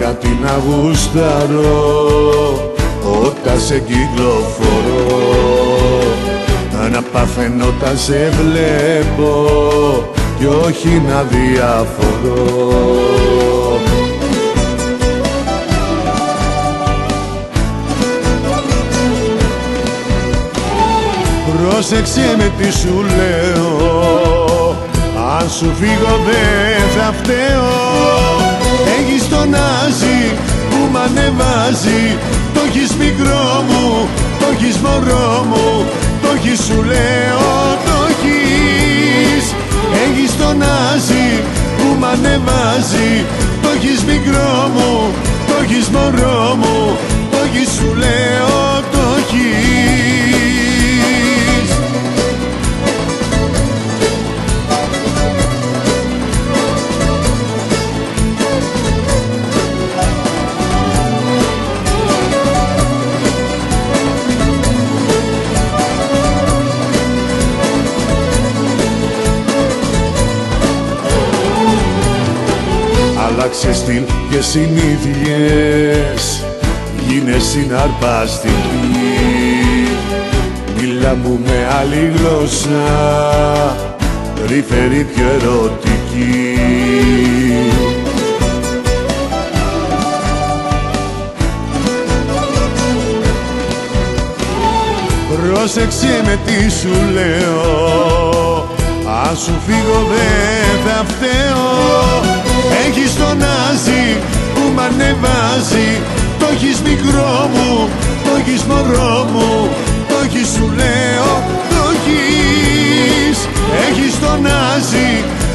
κάτι να γουστάρω όταν σε κυκλοφορώ, να παθαίνω όταν σε βλέπω κι όχι να διαφορώ. Πρόσεξε με τι σου λέω, αν σου φύγω δεν θα φταίω. Έχεις τον Άζη που μ' ανεβάζει, το έχεις μικρό μου, το έχεις μωρό μου, το έχεις σου λέω, το έχεις. Έχεις τον Άζη που μ' ανεβάζει, το έχεις μικρό μου, το έχεις μωρό μου, το έχεις σου λέω, το έχεις. Άλλαξε στυλ και συνήθειες, γίνε συναρπαστική. Μίλα μου με άλλη γλώσσα, ρήφερη πιο ερωτική. Πρόσεξε με τι σου λέω, αν σου φύγω δεν θα φταίω. Έχεις τον Άζη που μ' ανεβάζει, το έχεις μικρό μου, το έχεις μωρό μου, το έχεις σου λέω, το έχεις. Έχεις τον Άζη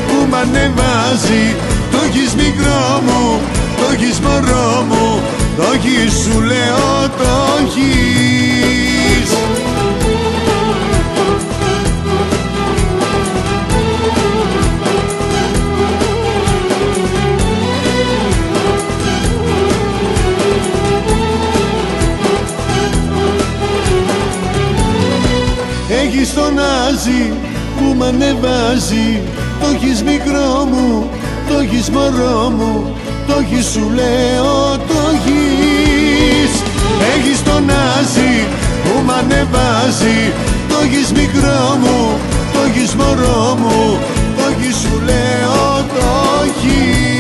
που μ' ανεβάζει, το έχεις μικρό μου, το έχεις μωρό μου, το έχεις σου λέω, το έχεις. Έχεις τον Άζη που μ' ανεβάζει, το έχεις μικρό μου, το έχεις μωρό μου, το έχεις σου λέω, το έχεις. Έχεις τον Άζη που μ' ανεβάζει, το έχεις μικρό μου, το έχεις μωρό μου, το έχεις σου λέω, το έχεις.